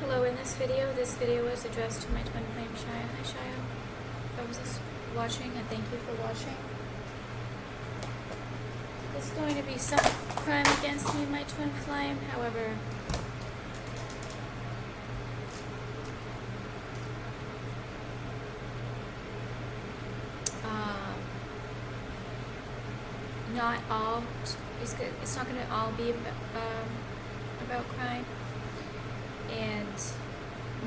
Hello, in this video is addressed to my twin flame Shia. Hi Shia. Whoever's just watching, and thank you for watching. There's going to be some crime against me and my twin flame, however, not all, it's not going to all be about crime. And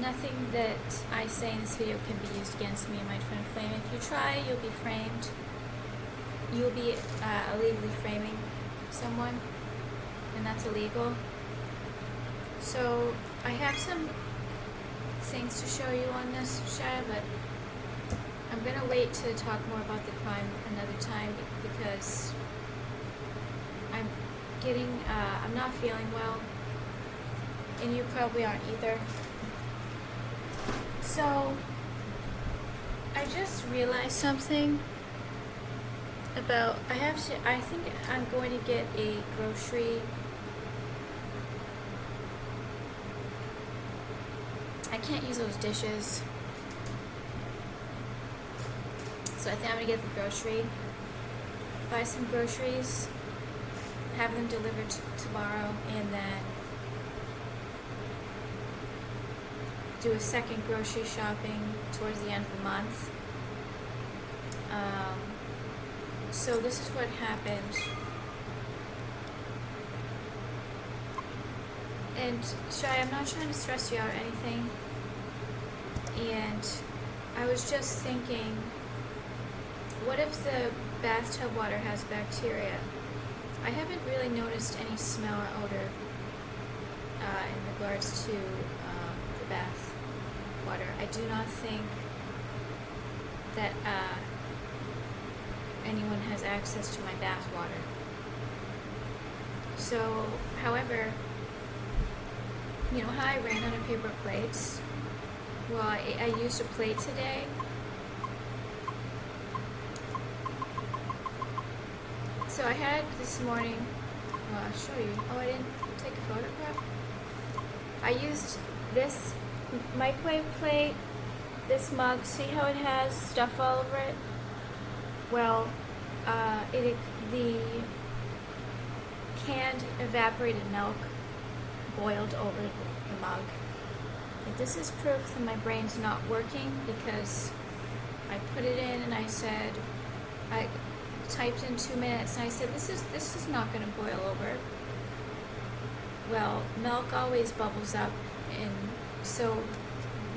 nothing that I say in this video can be used against me and my twin flame. If you try, you'll be framed. You'll be illegally framing someone, and that's illegal. So I have some things to show you on this, Shia, but I'm going to wait to talk more about the crime another time because I'm not feeling well. And you probably aren't either. So, I just realized something about, I think I'm going to get a grocery. I can't use those dishes. So I think I'm going to get the grocery, buy some groceries, have them delivered tomorrow, and then do a second grocery shopping towards the end of the month. So this is what happened. And Shai, I'm not trying to stress you out or anything. And I was just thinking, what if the bathtub water has bacteria? I haven't really noticed any smell or odor in regards to the bath water. I do not think that anyone has access to my bath water. So, however, you know how I ran out of paper plates? Well, I used a plate today. So I had this morning, well, I'll show you. Oh, I didn't take a photograph. I used this microwave plate, this mug. See how it has stuff all over it? Well, the canned evaporated milk boiled over the mug. And this is proof that my brain's not working because I put it in and I said, I typed in 2 minutes and I said, this is not going to boil over. Well, milk always bubbles up, and so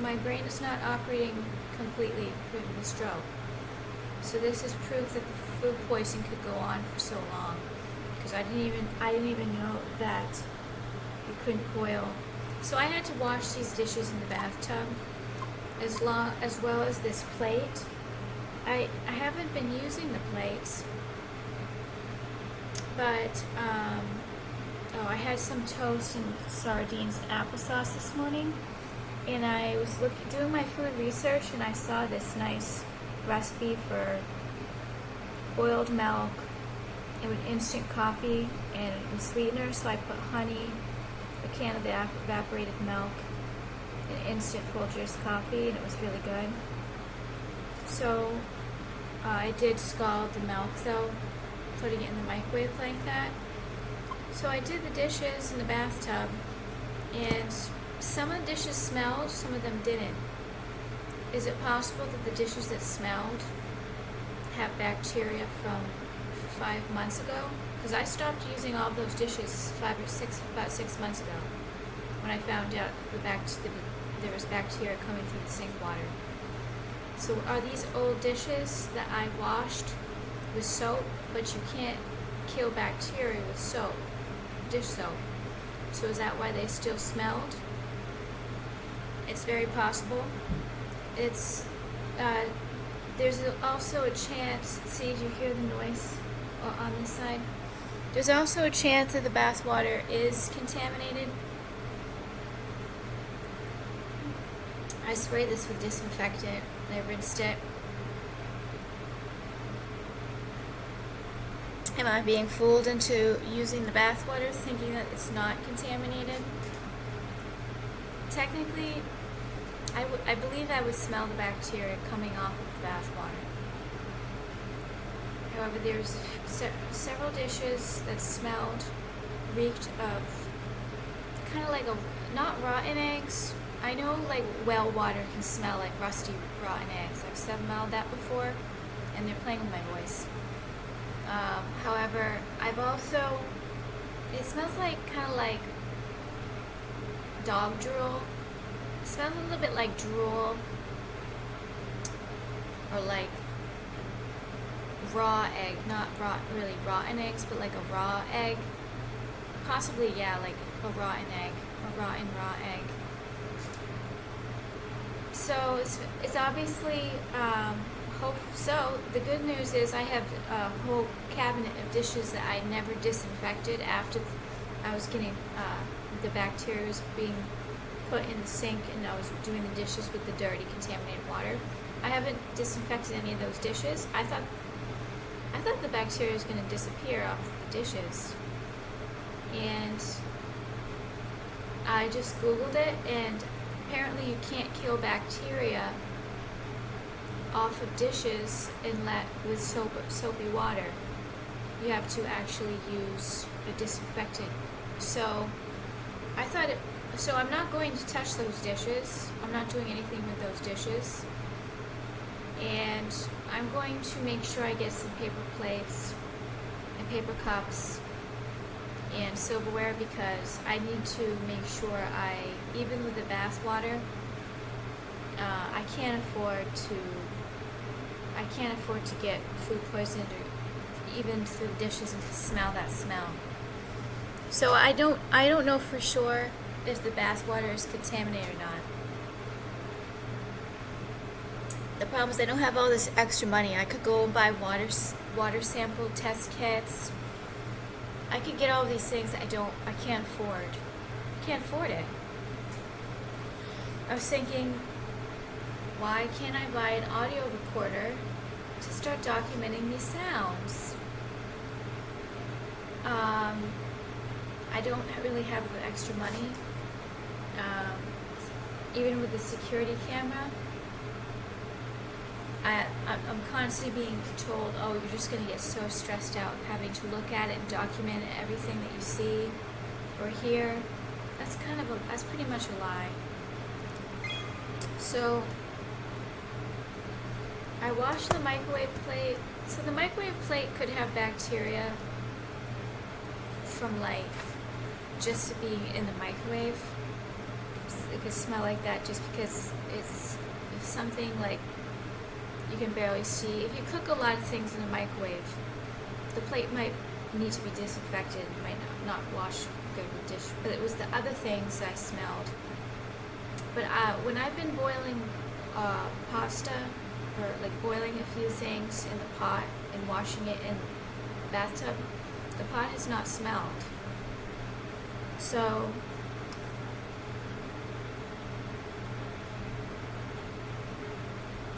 my brain is not operating completely for the stroke. So this is proof that the food poisoning could go on for so long, because I didn't even know that you couldn't boil. So I had to wash these dishes in the bathtub, as well as this plate. I haven't been using the plates, but I had some toast and sardines and applesauce this morning, and I was doing my food research, and I saw this nice recipe for boiled milk and with instant coffee and sweetener. So I put honey, a can of the evaporated milk, and instant Folgers coffee, and it was really good. So I did scald the milk though, putting it in the microwave like that. So I did the dishes in the bathtub, and some of the dishes smelled, some of them didn't. Is it possible that the dishes that smelled have bacteria from 5 months ago? Because I stopped using all of those dishes about 6 months ago, when I found out there was bacteria coming through the sink water. So are these old dishes that I washed with soap, but you can't kill bacteria with soap, dish soap? So is that why they still smelled? It's very possible. It's there's also a chance. See, do you hear the noise on this side? There's also a chance that the bath water is contaminated. I sprayed this with disinfectant. I rinsed it. Am I being fooled into using the bath water thinking that it's not contaminated? technically, I believe I would smell the bacteria coming off of the bath water. However, there's several dishes that reeked of kind of like not rotten eggs. I know like well water can smell like rusty rotten eggs. I've smelled that before, and they're playing with my voice. However, it smells like kind of like dog drool. It smells a little bit like drool, or like raw egg, not really rotten eggs, but like a raw egg. Possibly, yeah, like a rotten egg, a rotten raw egg. So it's obviously, so the good news is I have a whole cabinet of dishes that I never disinfected after I was getting, the bacteria was being put in the sink and I was doing the dishes with the dirty contaminated water. I haven't disinfected any of those dishes. I thought the bacteria was going to disappear off the dishes. And I just Googled it, and apparently you can't kill bacteria off of dishes with soapy water. You have to actually use a disinfectant. So I'm not going to touch those dishes. I'm not doing anything with those dishes. And I'm going to make sure I get some paper plates and paper cups and silverware, because I need to make sure even with the bath water, I can't afford to get food poisoned or even through the dishes and to smell that smell. So I don't know for sure if the bath water is contaminated or not. The problem is I don't have all this extra money. I could go and buy water sample test kits. I could get all these things I can't afford. I can't afford it. I was thinking, why can't I buy an audio recorder to start documenting these sounds? I don't really have the extra money. Even with the security camera, I'm constantly being told, oh, you're just going to get so stressed out having to look at it and document everything that you see or hear. That's pretty much a lie. So I washed the microwave plate. So the microwave plate could have bacteria from like just being in the microwave. It could smell like that just because it's something like you can barely see. If you cook a lot of things in the microwave, the plate might need to be disinfected. It might not wash good with dish. But it was the other things I smelled. But when I've been boiling pasta, or like boiling a few things in the pot and washing it in the bathtub, the pot has not smelled. So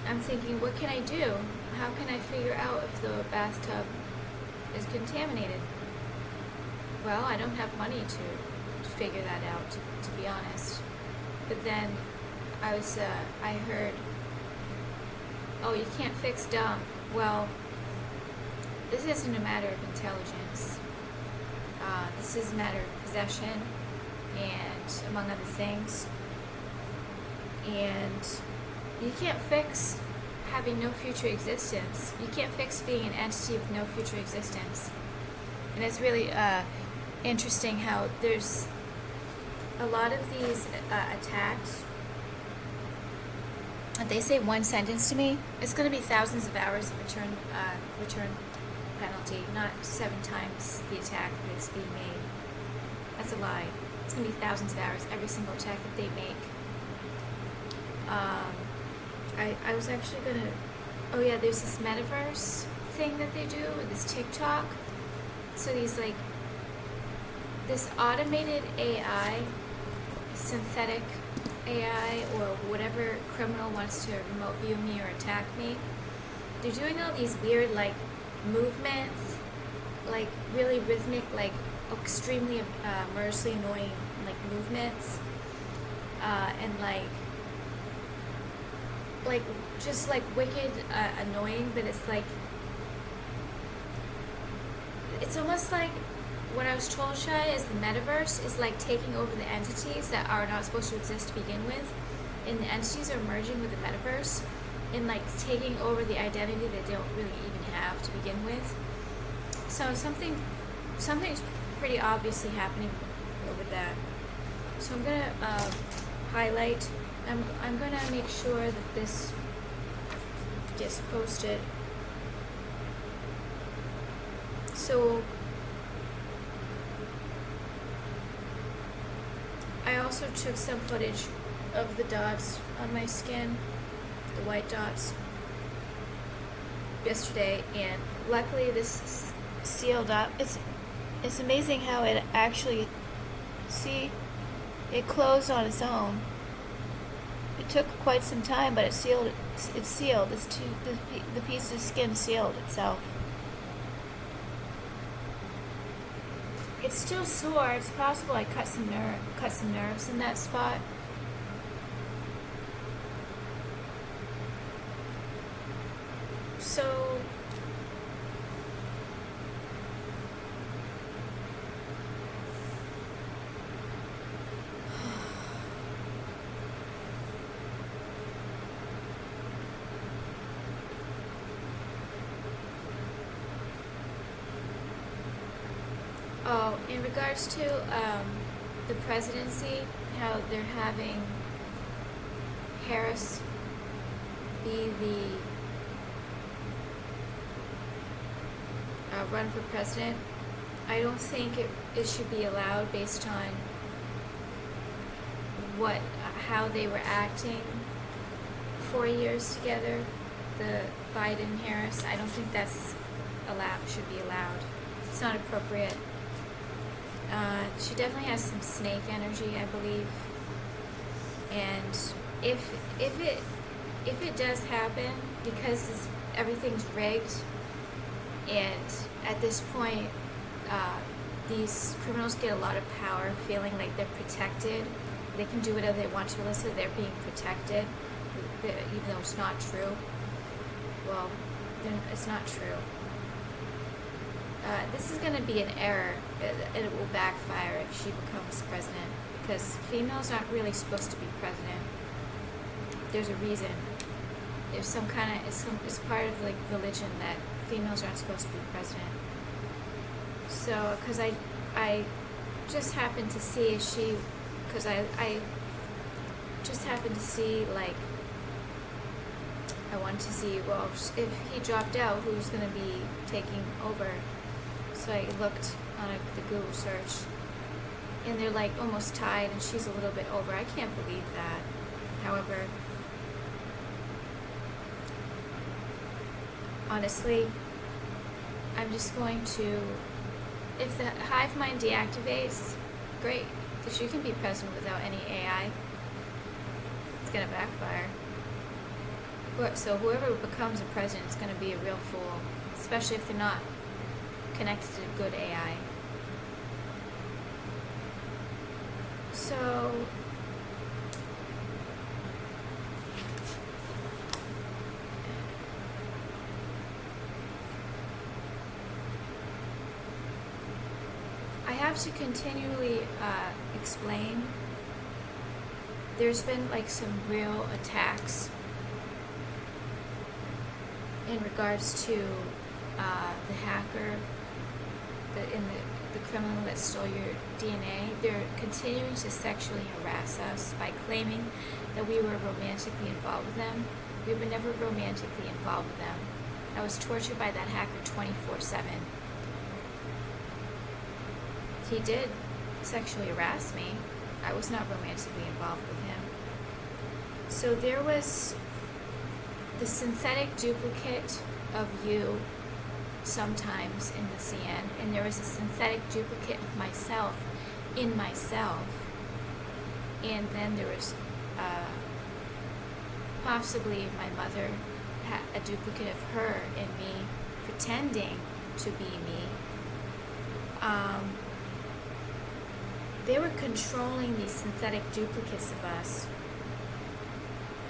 I'm thinking, what can I do? How can I figure out if the bathtub is contaminated? Well, I don't have money to figure that out, to be honest. But then I heard, oh, you can't fix dumb. Well, this isn't a matter of intelligence. This is a matter of possession, and among other things. And you can't fix having no future existence. You can't fix being an entity with no future existence. And it's really interesting how there's a lot of these attacks. They say one sentence to me, it's going to be thousands of hours of return penalty, not 7 times the attack that's being made. That's a lie. It's going to be thousands of hours every single attack that they make. I was actually going to, oh yeah, there's this metaverse thing that they do, this TikTok. So this automated AI, synthetic AI, or whatever criminal wants to remote view me or attack me, they're doing all these weird like movements, like really rhythmic, like extremely murderously annoying like movements. and like just like wicked annoying, but it's almost like what I was told, Shai, is the metaverse is like taking over the entities that are not supposed to exist to begin with, and the entities are merging with the metaverse and like taking over the identity they don't really even have to begin with. So something's pretty obviously happening with that. So I'm gonna highlight. I'm gonna make sure that this gets posted. So I also took some footage of the dots on my skin, the white dots, yesterday, and luckily this is sealed up. It's amazing how it actually, see, it closed on its own. It took quite some time, but it's sealed. It's sealed. The piece of skin sealed itself. It's still sore. It's possible I cut some nerves in that spot. So oh, in regards to the presidency, how they're having Harris be the run for president, I don't think it should be allowed based on how they were acting 4 years together, the Biden-Harris. I don't think that's should be allowed. It's not appropriate. She definitely has some snake energy, I believe. And if it does happen, because everything's rigged, and at this point, these criminals get a lot of power, feeling like they're protected. They can do whatever they want to, Alyssa. They're being protected, even though it's not true. Well, it's not true. This is going to be an error, and it will backfire if she becomes president, because females aren't really supposed to be president. There's a reason. There's some kind of, it's part of like religion that females aren't supposed to be president. So, because I just happened to see I just happened to see, like, I wanted to see, well, if he dropped out, who's going to be taking over? So I looked on the Google search, and they're like almost tied, and she's a little bit over. I can't believe that. However, honestly, I'm just going to, if the hive mind deactivates, great. If she can be president without any AI, it's going to backfire. So whoever becomes a president is going to be a real fool, especially if they're not connected to good AI. So I have to continually explain. There's been like some real attacks in regards to the hacker, the criminal that stole your DNA. They're continuing to sexually harass us by claiming that we were romantically involved with them. We were never romantically involved with them. I was tortured by that hacker 24/7. He did sexually harass me. I was not romantically involved with him. So there was the synthetic duplicate of you sometimes in the CN, and there was a synthetic duplicate of myself in myself, and then there was possibly my mother had a duplicate of her in me, pretending to be me. they were controlling these synthetic duplicates of us.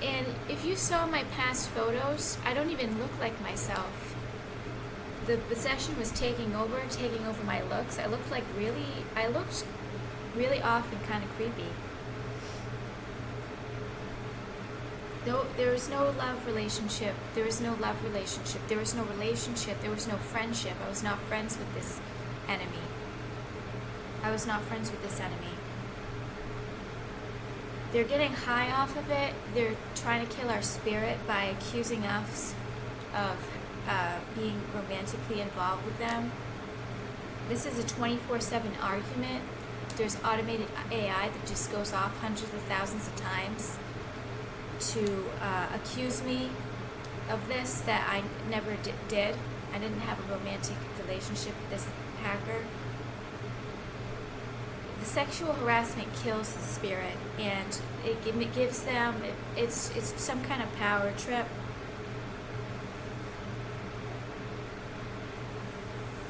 And if you saw my past photos, I don't even look like myself. The possession was taking over my looks. I looked really off and kind of creepy. No, there was no love relationship. There was no relationship. There was no friendship. I was not friends with this enemy. They're getting high off of it. They're trying to kill our spirit by accusing us of being romantically involved with them. This is a 24/7 argument. There's automated AI that just goes off hundreds of thousands of times to accuse me of this that I never did. I didn't have a romantic relationship with this hacker. The sexual harassment kills the spirit, and it gives them, it's some kind of power trip.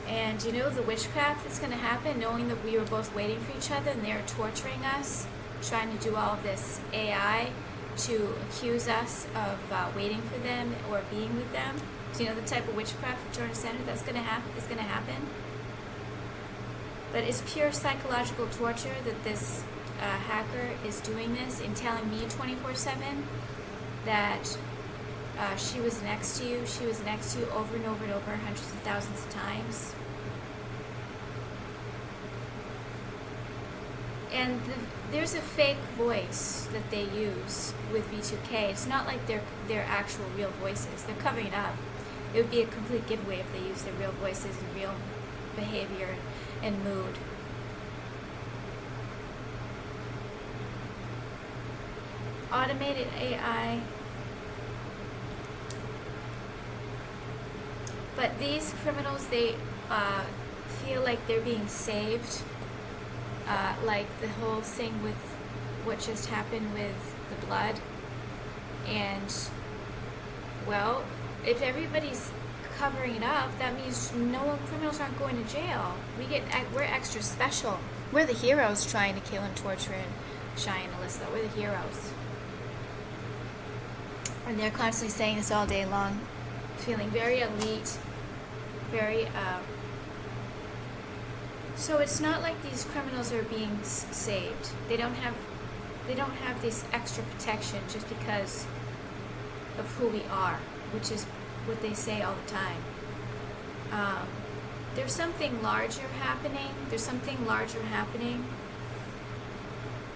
And you know the witchcraft that's going to happen, knowing that we were both waiting for each other and they were torturing us, trying to do all of this AI to accuse us of waiting for them or being with them. So you know the type of witchcraft Jordan Center that's going to happen. But it's pure psychological torture that this hacker is doing this and telling me 24/7 that she was next to you over and over and over, hundreds of thousands of times. And there's a fake voice that they use with V2K. It's not like they're actual real voices. They're covering it up. It would be a complete giveaway if they used their real voices and real behavior and mood. Automated AI. But these criminals, they feel like they're being saved. Like the whole thing with what just happened with the blood. And, well, if everybody's covering it up, that means criminals aren't going to jail. We're extra special. We're the heroes trying to kill and torture and Shy and Alyssa. We're the heroes. And they're constantly saying this all day long, feeling very elite, very so it's not like these criminals are being saved. They don't have this extra protection just because of who we are, which is what they say all the time. There's something larger happening.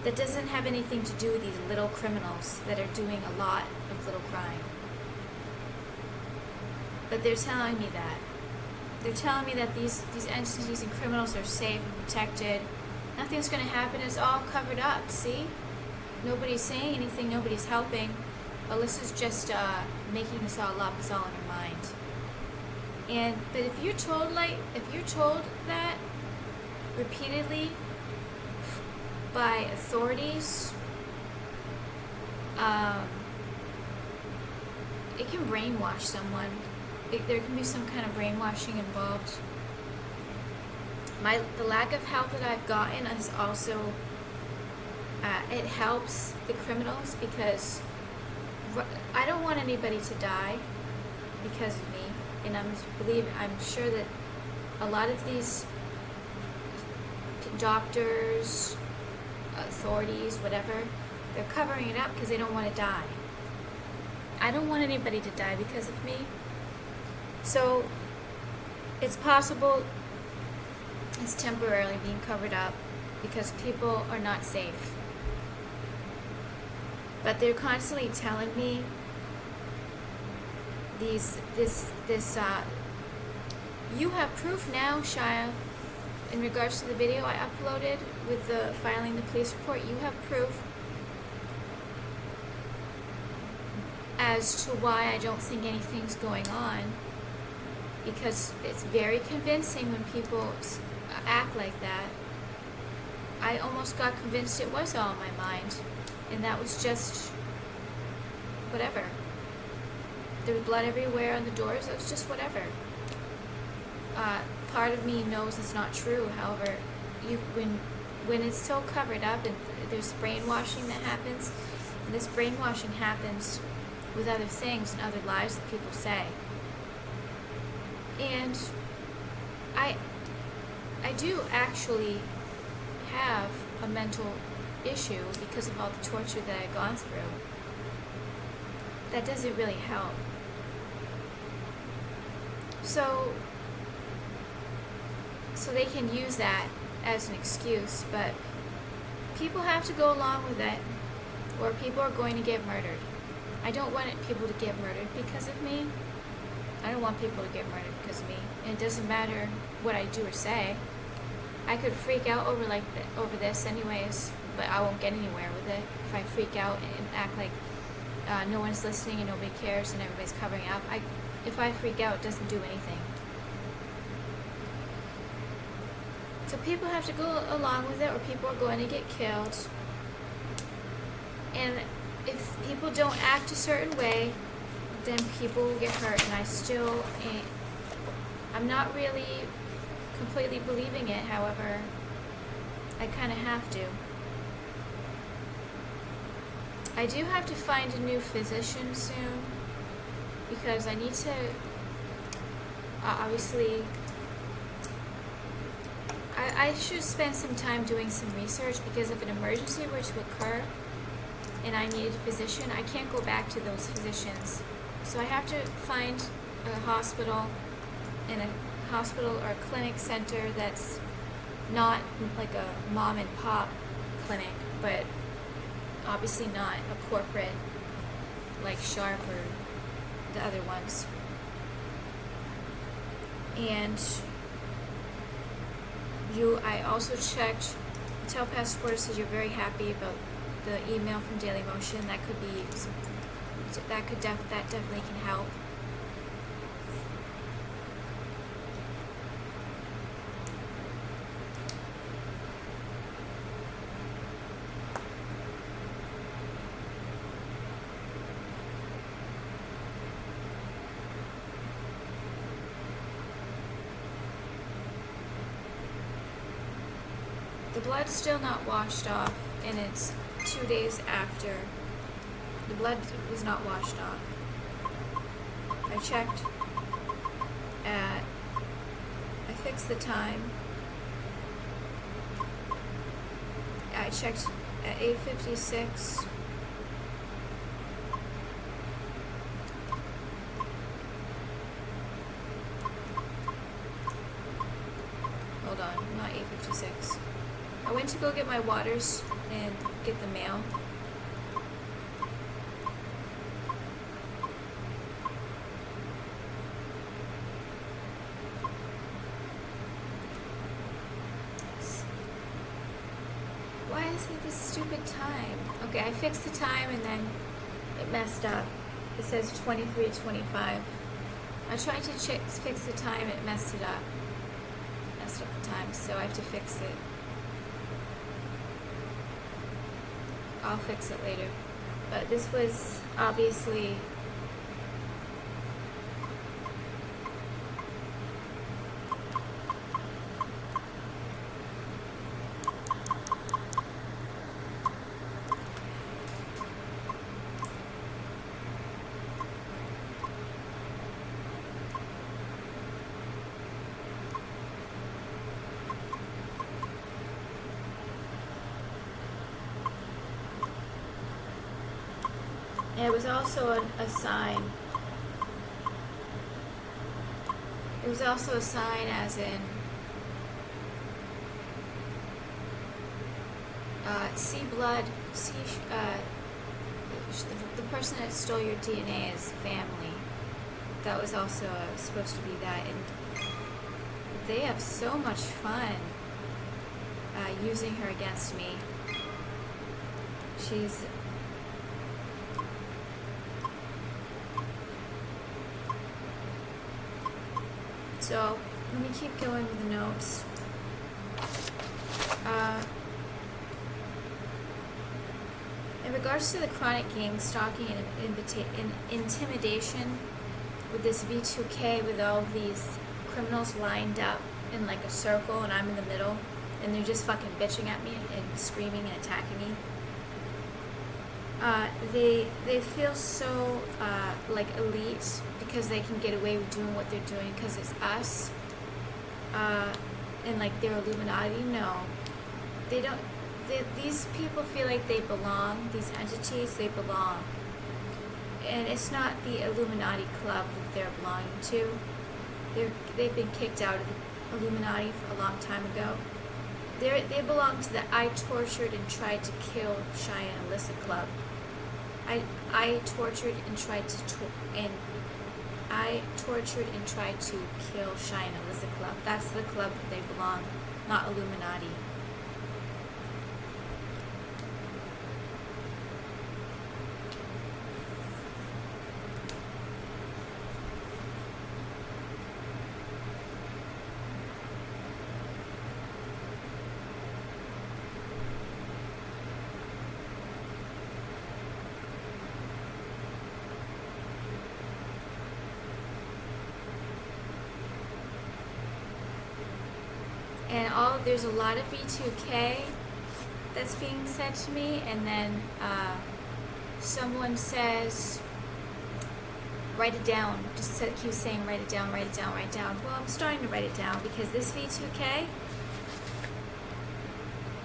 That doesn't have anything to do with these little criminals that are doing a lot of little crime. But they're telling me that. They're telling me that these entities and criminals are safe and protected. Nothing's going to happen. It's all covered up, see? Nobody's saying anything. Nobody's helping. Alyssa's just making this all up. It's all in her mind. But if you're told that repeatedly by authorities, it can brainwash someone. There can be some kind of brainwashing involved. The lack of help that I've gotten is also, it helps the criminals because I don't want anybody to die because of me. And I'm sure that a lot of these doctors, authorities, whatever, they're covering it up because they don't want to die. I don't want anybody to die because of me. So it's possible it's temporarily being covered up because people are not safe. But they're constantly telling me you have proof now, Shia, in regards to the video I uploaded with the filing the police report. You have proof as to why I don't think anything's going on, because it's very convincing when people act like that. I almost got convinced it was all in my mind, and that was just whatever. There was blood everywhere on the doors. It was just whatever. Part of me knows it's not true. However, when when it's so covered up and there's brainwashing that happens, and this brainwashing happens with other things and other lies that people say. And I do actually have a mental issue because of all the torture that I've gone through. That doesn't really help. So they can use that as an excuse, but people have to go along with it, or people are going to get murdered. I don't want people to get murdered because of me. I don't want people to get murdered because of me. And it doesn't matter what I do or say. I could freak out over this anyways, but I won't get anywhere with it. If I freak out and act like no one's listening and nobody cares and everybody's covering up, if I freak out, it doesn't do anything. So people have to go along with it, or people are going to get killed. And if people don't act a certain way, then people will get hurt. And I'm not really completely believing it. However, I kind of have to. I do have to find a new physician soon, because I need to, obviously, I should spend some time doing some research, because if an emergency were to occur and I needed a physician, I can't go back to those physicians. So I have to find a hospital or a clinic center that's not like a mom and pop clinic, but obviously not a corporate like Sharp or the other ones. And I also checked. Tel Passport says you're very happy about the email from Daily Motion. That definitely can help. The blood's still not washed off, and it's 2 days after. The blood was not washed off. I checked I fixed the time. I checked at 8:56. Hold on, not 8:56. I went to go get my waters and get the mail. Why is it this stupid time? Okay, I fixed the time and then it messed up. It says 23:25. I tried to fix the time, it messed it up. Messed up the time, so I have to fix it. I'll fix it later. But this was obviously and it was also a sign. It was also a sign as in see blood, see the person that stole your DNA is family. That was also supposed to be that, and they have so much fun using her against me. She's So, let me keep going with the notes. In regards to the chronic gang stalking and intimidation with this V2K with all these criminals lined up in like a circle and I'm in the middle, and they're just fucking bitching at me and screaming and attacking me. They feel so like elite because they can get away with doing what they're doing because it's us, and like they're Illuminati. No, they don't. These people feel like they belong. These entities, they belong, and it's not the Illuminati club that they're belonging to. They've been kicked out of the Illuminati for a long time ago. They belong to the I tortured and tried to kill Shia and Alyssa club. I tortured and tried to kill Shia and Alyssa club. That's the club that they belong, not Illuminati. And there's a lot of V2K that's being said to me, and then someone says, write it down. Just keep saying, write it down, write it down, write it down. Well, I'm starting to write it down because this V2K,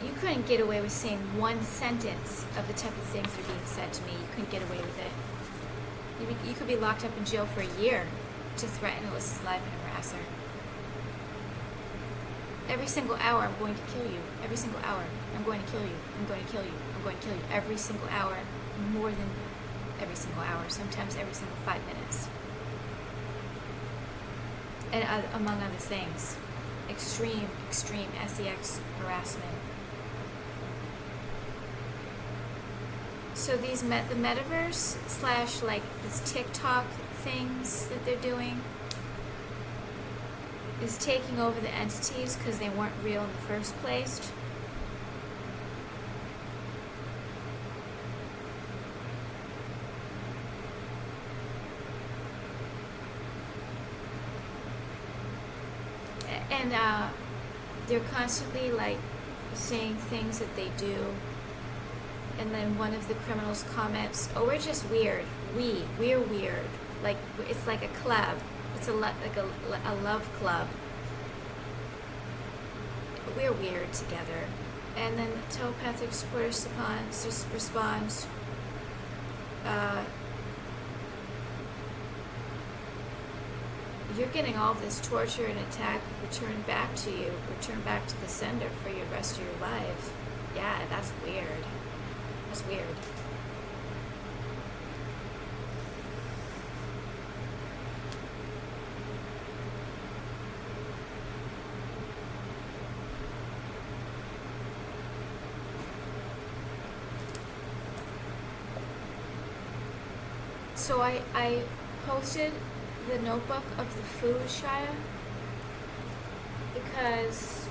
you couldn't get away with saying one sentence of the type of things that are being said to me. You couldn't get away with it. You could be locked up in jail for a year to threaten Alyssa's life and harass her. Every single hour, I'm going to kill you. Every single hour, I'm going to kill you. I'm going to kill you. I'm going to kill you. Every single hour, more than every single hour, sometimes every single 5 minutes. And among other things, extreme sex harassment. So the metaverse / like this TikTok things that they're doing is taking over the entities because they weren't real in the first place. And they're constantly like saying things that they do, and then one of the criminals comments, "Oh, we're just weird. We're weird. Like it's like a club. It's like a love club. We're weird together." And then the telepathic supporter responds, "You're getting all this torture and attack returned back to you, returned back to the sender for your rest of your life. Yeah, that's weird. That's weird." So I posted the notebook of the food, Shia, because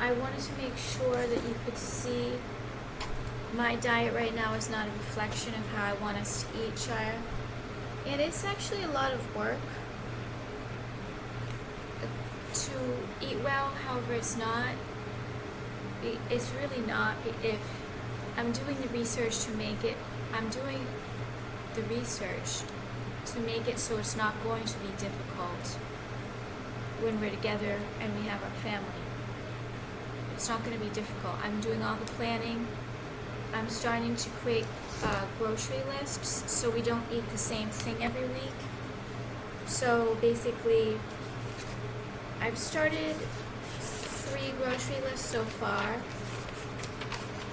I wanted to make sure that you could see my diet right now is not a reflection of how I want us to eat, Shia. And it's actually a lot of work to eat well, however it's not. It's really not. If I'm doing the research to make it, I'm doing the research to make it so it's not going to be difficult when we're together and we have our family. It's not going to be difficult. I'm doing all the planning. I'm starting to create grocery lists so we don't eat the same thing every week. So basically, I've started 3 grocery lists so far.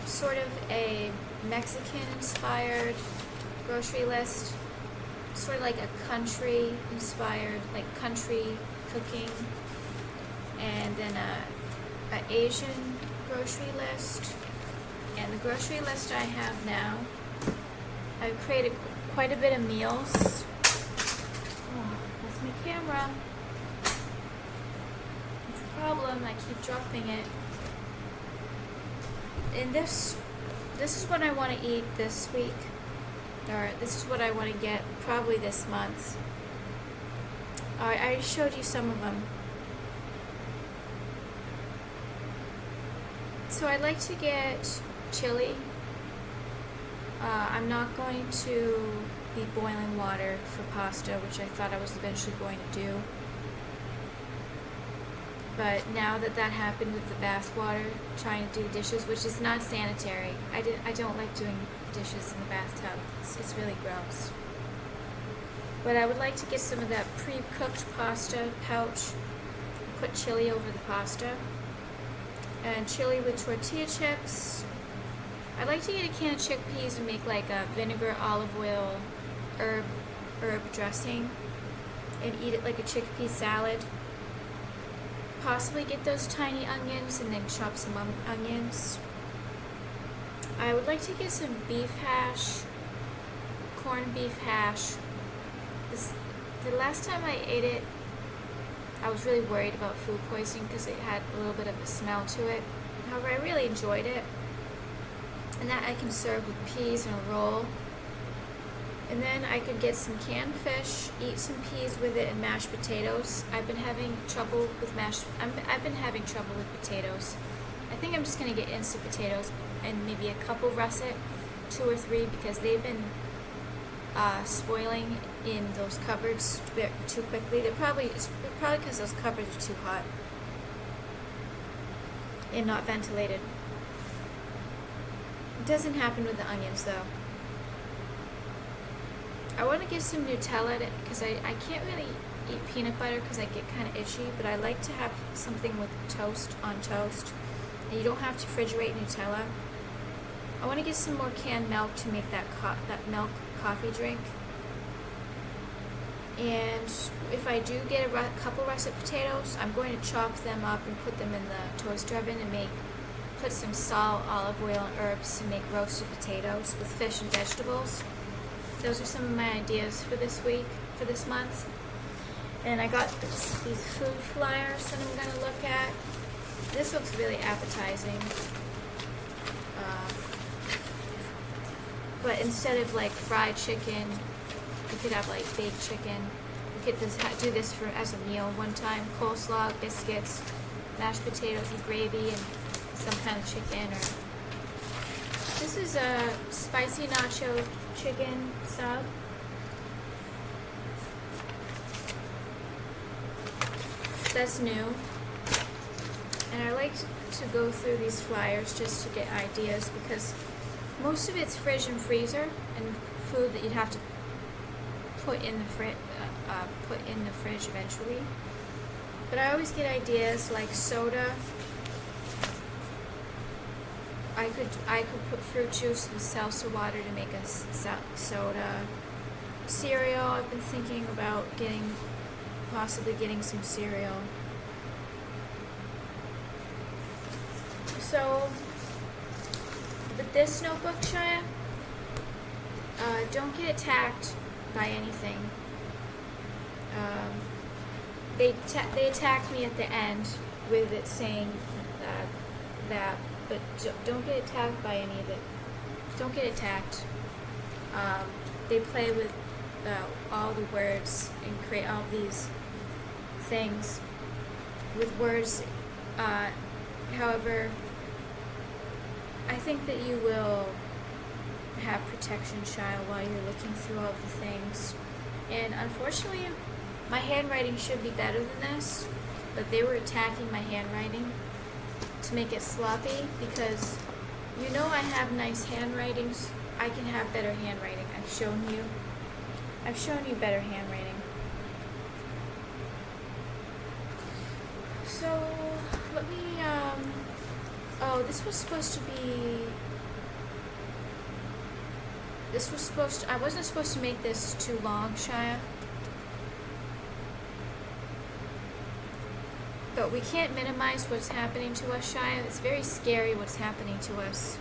Sort of a Mexican-inspired grocery list, sort of like a country-inspired, like country cooking, and then a Asian grocery list. And the grocery list I have now, I've created quite a bit of meals. Oh, that's my camera. It's a problem, I keep dropping it. And this is what I want to eat this week. Or this is what I want to get probably this month. I already showed you some of them. So I'd like to get chili. I'm not going to be boiling water for pasta, which I thought I was eventually going to do. But now that happened with the bath water, trying to do the dishes, which is not sanitary. I don't like doing dishes in the bathtub. It's really gross. But I would like to get some of that pre-cooked pasta pouch, put chili over the pasta, and chili with tortilla chips. I'd like to get a can of chickpeas and make like a vinegar, olive oil, herb dressing, and eat it like a chickpea salad. Possibly get those tiny onions and then chop some onions. I would like to get some beef hash, corned beef hash. The last time I ate it, I was really worried about food poisoning because it had a little bit of a smell to it. However, I really enjoyed it. And that I can serve with peas and a roll. And then I could get some canned fish, eat some peas with it, and mashed potatoes. I've been having trouble with potatoes. I think I'm just gonna get instant potatoes and maybe a couple russet, 2 or 3, because they've been spoiling in those cupboards too quickly. It's probably because those cupboards are too hot and not ventilated. It doesn't happen with the onions though. I want to get some Nutella because I can't really eat peanut butter because I get kind of itchy, but I like to have something with toast on toast. And you don't have to refrigerate Nutella. I want to get some more canned milk to make that milk coffee drink. And if I do get a couple russet potatoes, I'm going to chop them up and put them in the toaster oven and put some salt, olive oil, and herbs to make roasted potatoes with fish and vegetables. Those are some of my ideas for this week, for this month. And I got these food flyers that I'm going to look at. This looks really appetizing. But instead of like fried chicken, you could have like baked chicken. You could do this as a meal one time. Coleslaw, biscuits, mashed potatoes and gravy, and some kind of chicken. This is a spicy nacho chicken sub. That's new. And I like to go through these flyers just to get ideas because most of it's fridge and freezer and food that you'd have to put in the fridge eventually. But I always get ideas like soda. I could put fruit juice with salsa water to make a soda. Cereal, I've been thinking about possibly getting some cereal. So, with this notebook, Shia, don't get attacked by anything. They attacked me at the end with it saying that, but don't get attacked by any of it. Don't get attacked. They play with all the words and create all these things with words. However, I think that you will have protection, child, while you're looking through all the things. And unfortunately, my handwriting should be better than this, but they were attacking my handwriting to make it sloppy because you know I have nice handwritings. I can have better handwriting. I've shown you better handwriting. So let me oh, this was supposed to be I wasn't supposed to make this too long, Shia. But we can't minimize what's happening to us, Shia. It's very scary what's happening to us.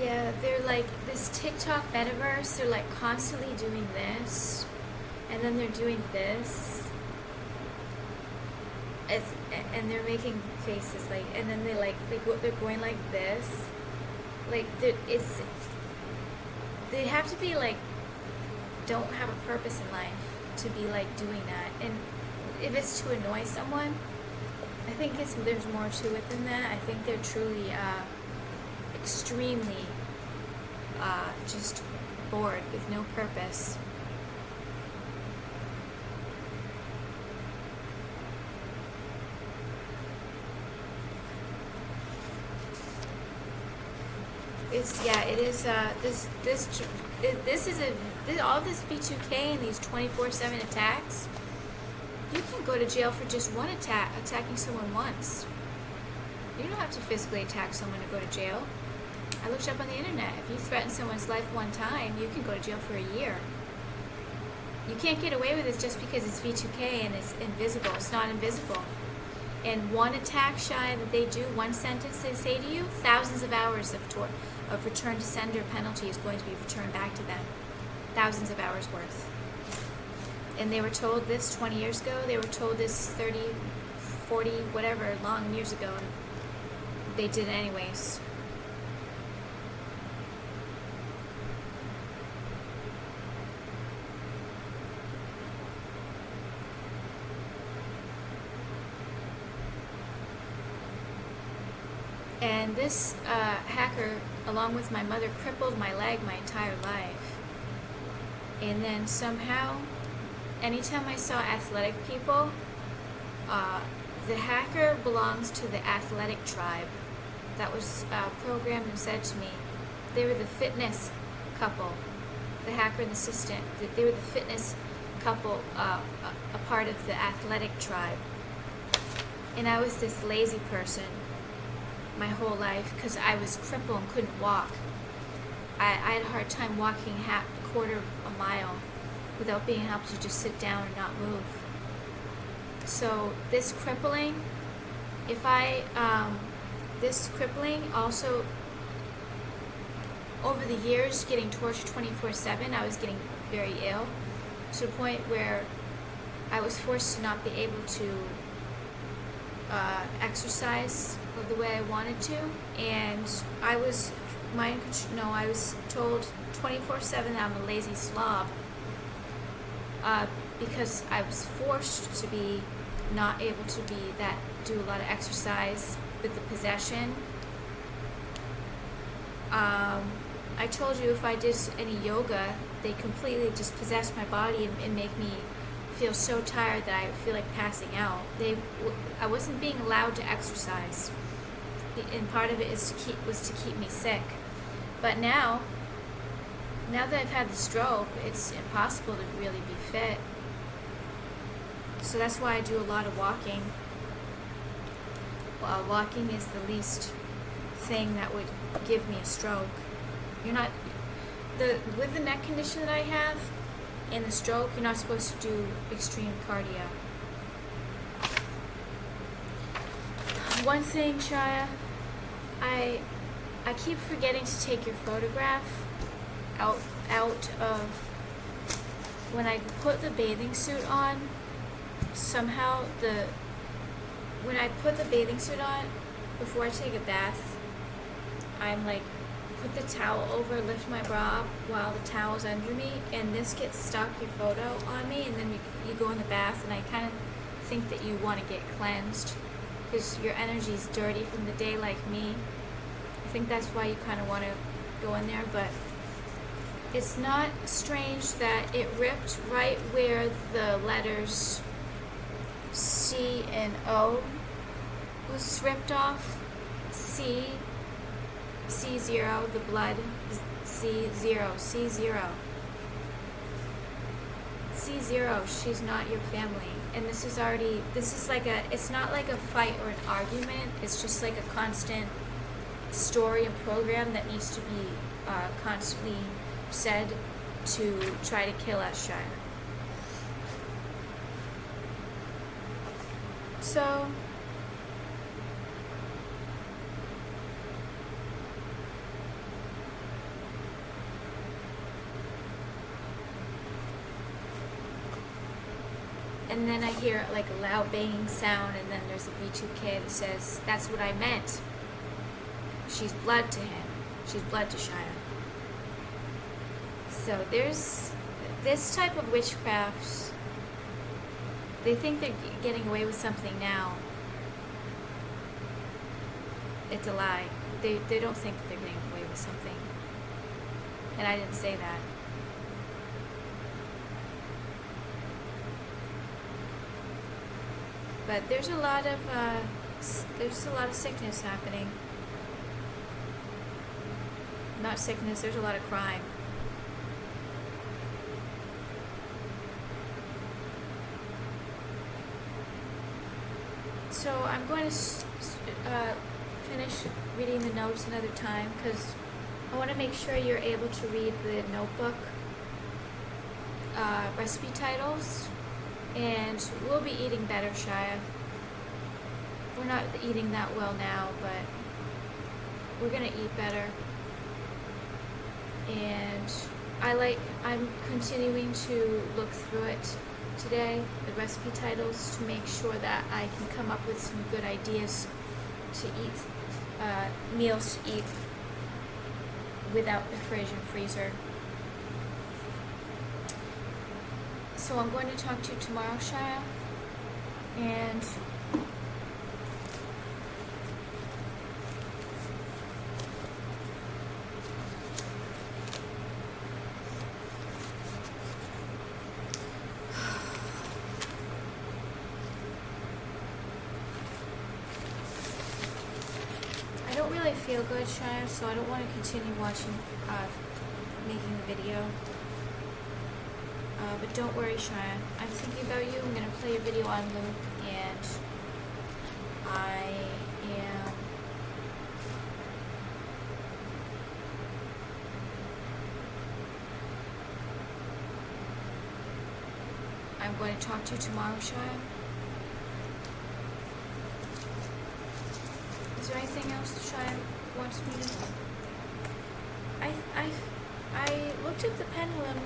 Yeah, they're like this TikTok metaverse. They're like constantly doing this, and then they're doing this. And they're making faces like, and then they're going like this, like, they have to be like, don't have a purpose in life to be like doing that. And if it's to annoy someone, I think there's more to it than that. I think they're truly extremely just bored with no purpose. It is. All this V2K and these 24/7 attacks. You can go to jail for just one attacking someone once. You don't have to physically attack someone to go to jail. I looked up on the internet. If you threaten someone's life one time, you can go to jail for a year. You can't get away with this just because it's V2K and it's invisible. It's not invisible. And one attack shy that they do, one sentence they say to you, thousands of hours of return to sender penalty is going to be returned back to them. Thousands of hours worth. And they were told this 20 years ago. They were told this 30, 40, whatever, long years ago. And they did it anyways. And this hacker, along with my mother, crippled my leg my entire life. And then somehow, anytime I saw athletic people, the hacker belongs to the athletic tribe. That was programmed and said to me. They were the fitness couple, the hacker and the assistant. They were the fitness couple, a part of the athletic tribe. And I was this lazy person my whole life because I was crippled and couldn't walk. I had a hard time walking a quarter of a mile without being able to just sit down and not move. So this crippling, this crippling also, over the years, getting tortured 24/7, I was getting very ill to the point where I was forced to not be able to exercise the way I wanted to, and I was told 24/7 that I'm a lazy slob because I was forced to be not able to do a lot of exercise with the possession. I told you if I did any yoga, they completely just possess my body and make me feel so tired that I feel like passing out. I wasn't being allowed to exercise, and part of it was to keep me sick. But now that I've had the stroke, it's impossible to really be fit. So that's why I do a lot of walking. Walking is the least thing that would give me a stroke. With the neck condition that I have and the stroke, you're not supposed to do extreme cardio. One thing, Shia, I keep forgetting to take your photograph out of when I put the bathing suit on. Somehow when I put the bathing suit on before I take a bath, I'm like, put the towel over, lift my bra up while the towel's under me, and this gets stuck, your photo, on me, and then you go in the bath, and I kind of think that you want to get cleansed because your energy's dirty from the day like me. I think that's why you kind of want to go in there, but it's not strange that it ripped right where the letters C and O was ripped off. C0, the blood, C0, she's not your family. And this is it's not like a fight or an argument, it's just like a constant story and program that needs to be constantly said to try to kill us, Shire. So, and then I hear like a loud banging sound, and then there's a V2K that says, "That's what I meant. She's blood to him. She's blood to Shia. So there's this type of witchcraft. They think they're getting away with something now. It's a lie. They don't think that they're getting away with something. And I didn't say that. But there's a lot of sickness happening. Not sickness, there's a lot of crime. So I'm going to finish reading the notes another time because I want to make sure you're able to read the notebook recipe titles, and we'll be eating better, Shia. We're not eating that well now, but we're going to eat better. And I'm continuing to look through it today, the recipe titles, to make sure that I can come up with some good ideas to eat, meals to eat without the fridge and freezer. So I'm going to talk to you tomorrow, Shia, and I don't really feel good, Shia, so I don't want to continue watching, making the video. But don't worry, Shia. I'm thinking about you. I'm going to play a video on loop, and I'm going to talk to you tomorrow, Shia. Is there anything else that Shia wants me to... I looked at the pendulum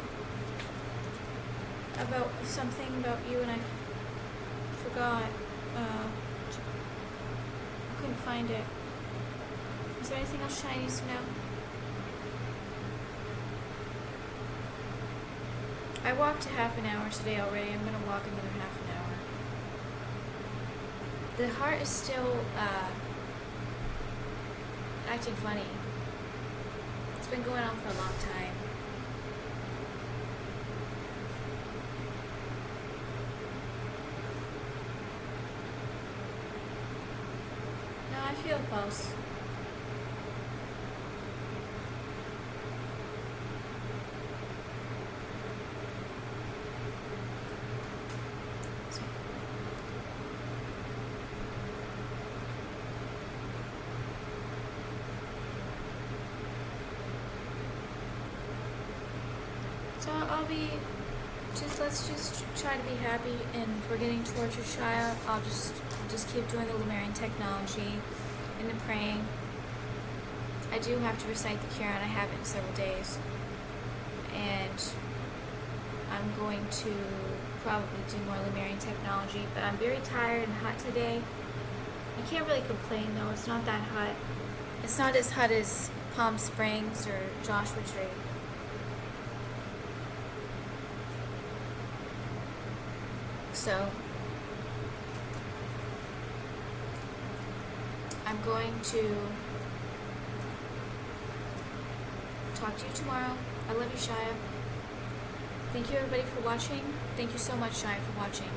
about something about you, and I forgot. I couldn't find it. Is there anything else Shia needs to know? I walked a half an hour today already. I'm going to walk another half an hour. The heart is still acting funny. It's been going on for a long time. No, I feel a pulse. So let's just try to be happy, and if we're getting tortured, Shia, I'll just keep doing the Lemurian technology and the praying. I do have to recite the Quran. I haven't in several days. And I'm going to probably do more Lemurian technology, but I'm very tired and hot today. I can't really complain though, it's not that hot. It's not as hot as Palm Springs or Joshua Tree. So I'm going to talk to you tomorrow. I love you, Shia. Thank you everybody for watching. Thank you so much, Shia, for watching.